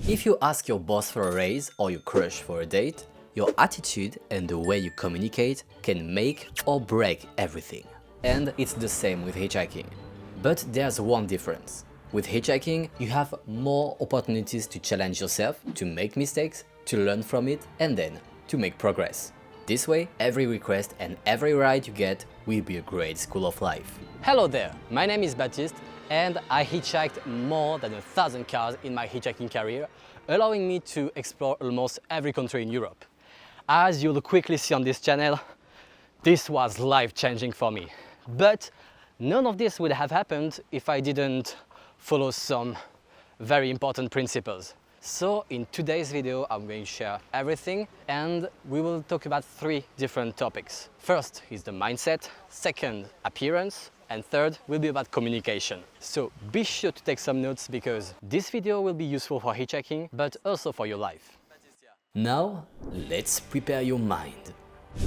If you ask your boss for a raise or your crush for a date, your attitude and the way you communicate can make or break everything. And it's the same with hitchhiking. But there's one difference. With hitchhiking, you have more opportunities to challenge yourself, to make mistakes, to learn from it, and then to make progress. This way, every request and every ride you get will be a great school of life. Hello there, my name is Baptiste and I hitchhiked more than 1,000 cars in my hitchhiking career, allowing me to explore almost every country in Europe. As you'll quickly see on this channel, this was life-changing for me. But none of this would have happened if I didn't follow some very important principles. So in today's video, I'm going to share everything and we will talk about 3 different topics. First is the mindset, second, appearance, and third will be about communication. So be sure to take some notes because this video will be useful for hitchhiking, but also for your life. Now, let's prepare your mind.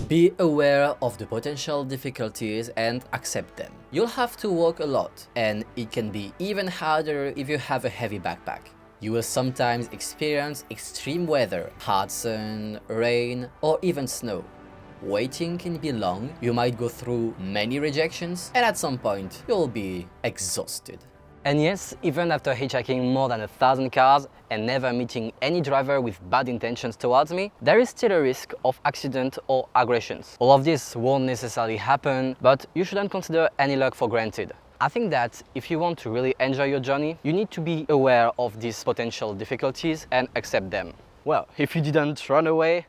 Be aware of the potential difficulties and accept them. You'll have to walk a lot, and it can be even harder if you have a heavy backpack. You will sometimes experience extreme weather, hard sun, rain, or even snow. Waiting can be long, you might go through many rejections, and at some point, you'll be exhausted. And yes, even after hitchhiking more than 1,000 cars and never meeting any driver with bad intentions towards me, there is still a risk of accident or aggressions. All of this won't necessarily happen, but you shouldn't consider any luck for granted. I think that if you want to really enjoy your journey, you need to be aware of these potential difficulties and accept them. Well, if you didn't run away,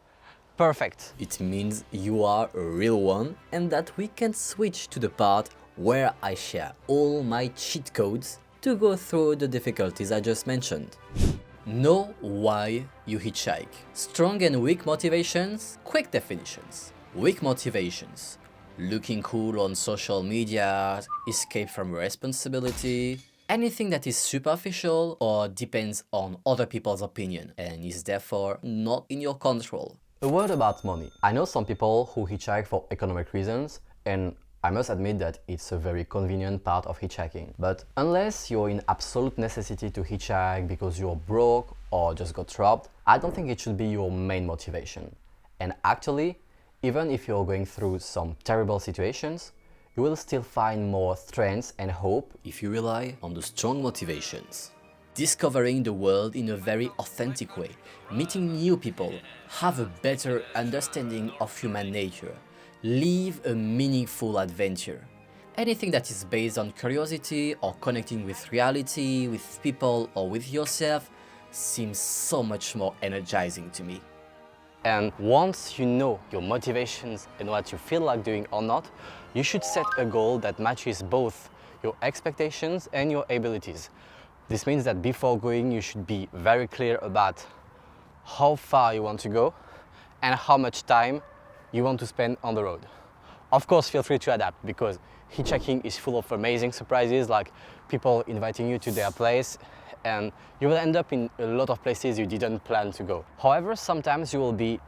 perfect. It means you are a real one and that we can switch to the part where I share all my cheat codes to go through the difficulties I just mentioned. Know why you hitchhike. Strong and weak motivations, quick definitions. Weak motivations. Looking cool on social media, escape from responsibility, anything that is superficial or depends on other people's opinion and is therefore not in your control. A word about money. I know some people who hitchhike for economic reasons, and I must admit that it's a very convenient part of hitchhiking. But unless you're in absolute necessity to hitchhike because you're broke or just got robbed, I don't think it should be your main motivation. And actually, even if you're going through some terrible situations, you will still find more strength and hope if you rely on the strong motivations. Discovering the world in a very authentic way, meeting new people, have a better understanding of human nature, live a meaningful adventure. Anything that is based on curiosity or connecting with reality, with people or with yourself seems so much more energizing to me. And once you know your motivations and what you feel like doing or not, you should set a goal that matches both your expectations and your abilities. This means that before going, you should be very clear about how far you want to go and how much time you want to spend on the road. Of course, feel free to adapt because hitchhiking is full of amazing surprises, like people inviting you to their place, and you will end up in a lot of places you didn't plan to go. However, sometimes you will be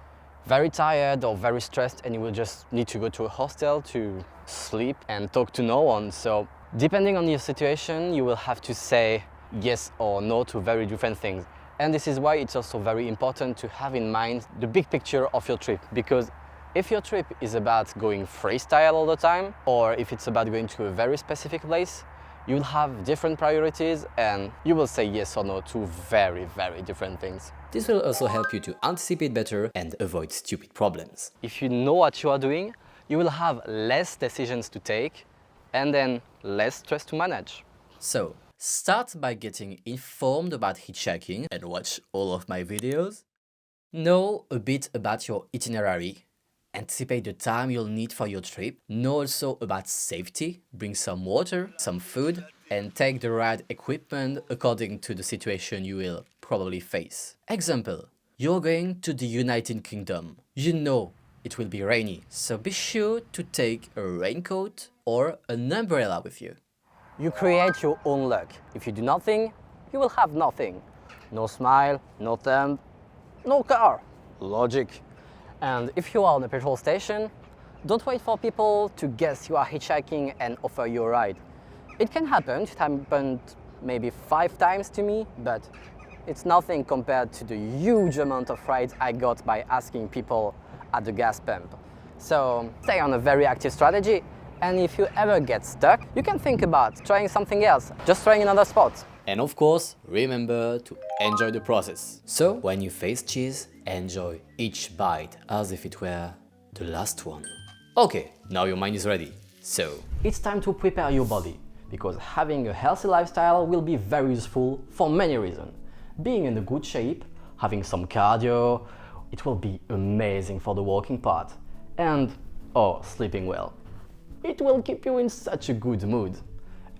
very tired or very stressed and you will just need to go to a hostel to sleep and talk to no one. So depending on your situation, you will have to say yes or no to very different things. And this is why it's also very important to have in mind the big picture of your trip, because if your trip is about going freestyle all the time, or if it's about going to a very specific place, you will have different priorities and you will say yes or no to very, very different things. This will also help you to anticipate better and avoid stupid problems. If you know what you are doing, you will have less decisions to take and then less stress to manage. So, start by getting informed about hitchhiking and watch all of my videos. Know a bit about your itinerary. Anticipate the time you'll need for your trip. Know also about safety. Bring some water, some food, and take the right equipment according to the situation you will probably face. Example, you're going to the United Kingdom. You know it will be rainy, so be sure to take a raincoat or an umbrella with you. You create your own luck. If you do nothing, you will have nothing. No smile, no thumb, no car. Logic. And if you are on a petrol station, don't wait for people to guess you are hitchhiking and offer you a ride. It can happen, it happened maybe 5 times to me, but It's nothing compared to the huge amount of rides I got by asking people at the gas pump. So stay on a very active strategy, and if you ever get stuck, you can think about trying something else, just trying another spot. And of course, remember to enjoy the process. So, when you face cheese, enjoy each bite as if it were the last one. Okay, now your mind is ready. So, it's time to prepare your body, because having a healthy lifestyle will be very useful for many reasons. Being in a good shape, having some cardio, it will be amazing for the walking part. And, oh, sleeping well. It will keep you in such a good mood.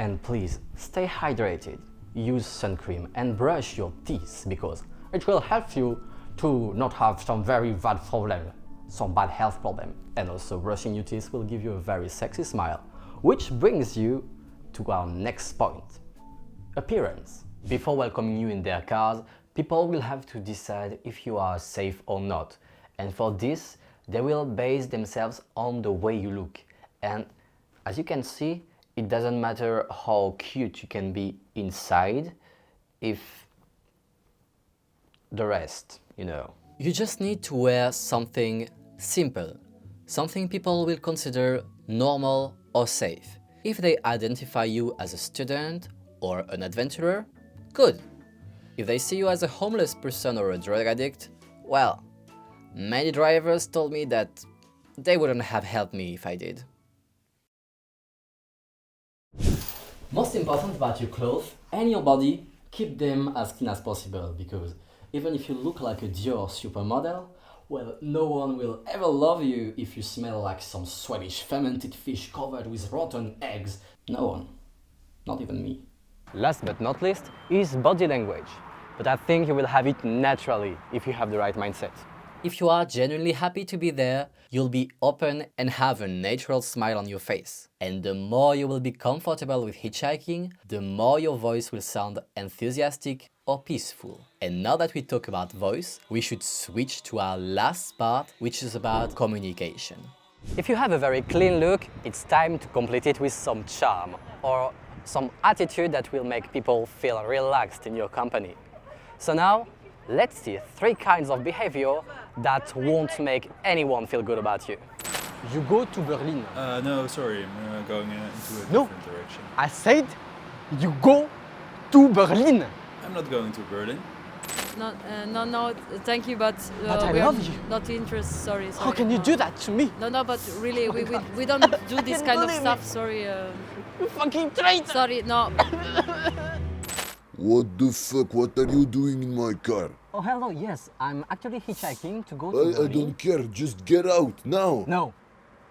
And please, stay hydrated. Use sun cream and brush your teeth, because it will help you to not have some very bad problem, some bad health problem. And also brushing your teeth will give you a very sexy smile, which brings you to our next point, appearance. Before welcoming you in their cars, people will have to decide if you are safe or not. And for this, they will base themselves on the way you look. And as you can see, it doesn't matter how cute you can be inside, if the rest, you know. you just need to wear something simple, something people will consider normal or safe. If they identify you as a student or an adventurer, good. If they see you as a homeless person or a drug addict, well, many drivers told me that they wouldn't have helped me if I did. Most important about your clothes and your body, keep them as clean as possible, because even if you look like a Dior supermodel, well, no one will ever love you if you smell like some Swedish fermented fish covered with rotten eggs. No one. Not even me. Last but not least is body language. But I think you will have it naturally if you have the right mindset. If you are genuinely happy to be there, you'll be open and have a natural smile on your face. And the more you will be comfortable with hitchhiking, the more your voice will sound enthusiastic or peaceful. And now that we talk about voice, we should switch to our last part, which is about communication. If you have a very clean look, it's time to complete it with some charm or some attitude that will make people feel relaxed in your company. So now, let's see 3 kinds of behavior that won't make anyone feel good about you. You go to Berlin. No, sorry, I'm going into a No. different direction. I said you go to Berlin. I'm not going to Berlin. No, thank you, but But I we love are you. not interested. Sorry. How can you do that to me? No, but really, we don't do this can't kind of believe stuff. it. Sorry. You fucking traitor! Sorry, no. What the fuck? What are you doing in my car? Oh, hello, yes. I'm actually hitchhiking to go to I Berlin. don't care. Just get out now. No.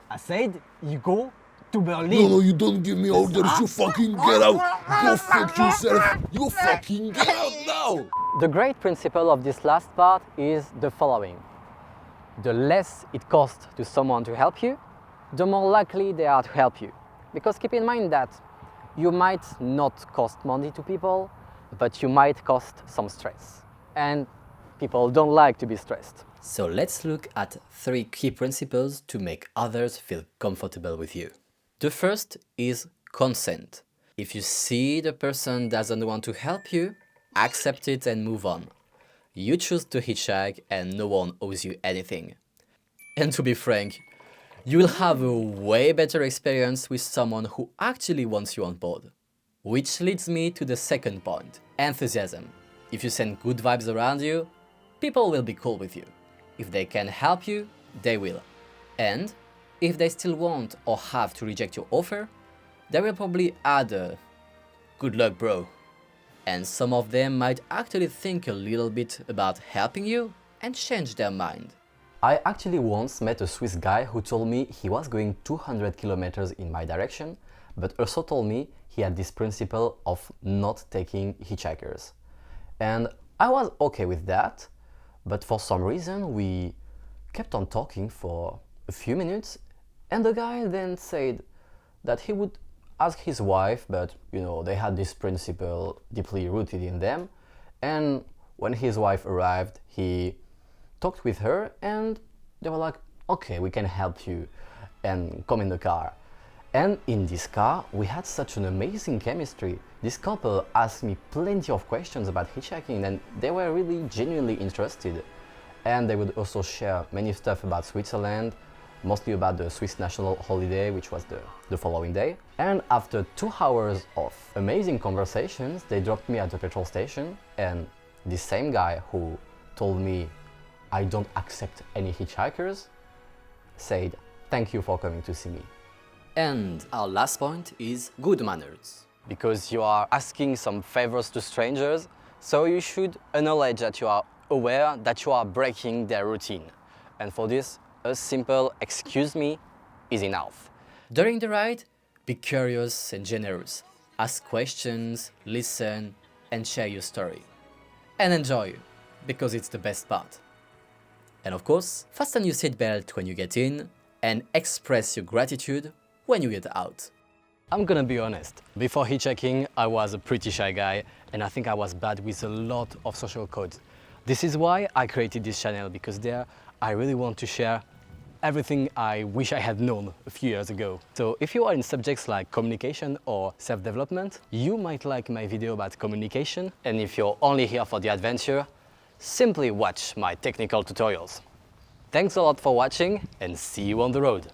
I said you go to Berlin. No, you don't give me orders. You fucking get out. Go fuck yourself. You fucking get out now. The great principle of this last part is the following. The less it costs to someone to help you, the more likely they are to help you. Because keep in mind that you might not cost money to people, but you might cost some stress. And people don't like to be stressed. So let's look at 3 key principles to make others feel comfortable with you. The first is consent. If you see the person doesn't want to help you, accept it and move on. You choose to hitchhike and no one owes you anything. And to be frank, you will have a way better experience with someone who actually wants you on board. Which leads me to the second point, enthusiasm. If you send good vibes around you, people will be cool with you. If they can help you, they will. And if they still want or have to reject your offer, they will probably add a "good luck, bro." And some of them might actually think a little bit about helping you and change their mind. I actually once met a Swiss guy who told me he was going 200 kilometers in my direction, but also told me he had this principle of not taking hitchhikers. And I was okay with that, but for some reason we kept on talking for a few minutes, and the guy then said that he would ask his wife, but you know, they had this principle deeply rooted in them, and when his wife arrived, he talked with her and they were like, okay, we can help you, and come in the car. And in this car, we had such an amazing chemistry. This couple asked me plenty of questions about hitchhiking and they were really genuinely interested. And they would also share many stuff about Switzerland, mostly about the Swiss national holiday, which was the following day. And after 2 hours of amazing conversations, they dropped me at the petrol station, and the same guy who told me I don't accept any hitchhikers said, "Thank you for coming to see me." And our last point is good manners. Because you are asking some favors to strangers, so you should acknowledge that you are aware that you are breaking their routine. And for this, a simple "excuse me" is enough. During the ride, be curious and generous. Ask questions, listen, and share your story. And enjoy, because it's the best part. And of course, fasten your seatbelt when you get in, and express your gratitude when you get out. I'm gonna be honest, before hitchhiking I was a pretty shy guy and I think I was bad with a lot of social codes. This is why I created this channel, because there I really want to share everything I wish I had known a few years ago. So if you are in subjects like communication or self-development, you might like my video about communication, and if you're only here for the adventure, simply watch my technical tutorials. Thanks a lot for watching and see you on the road!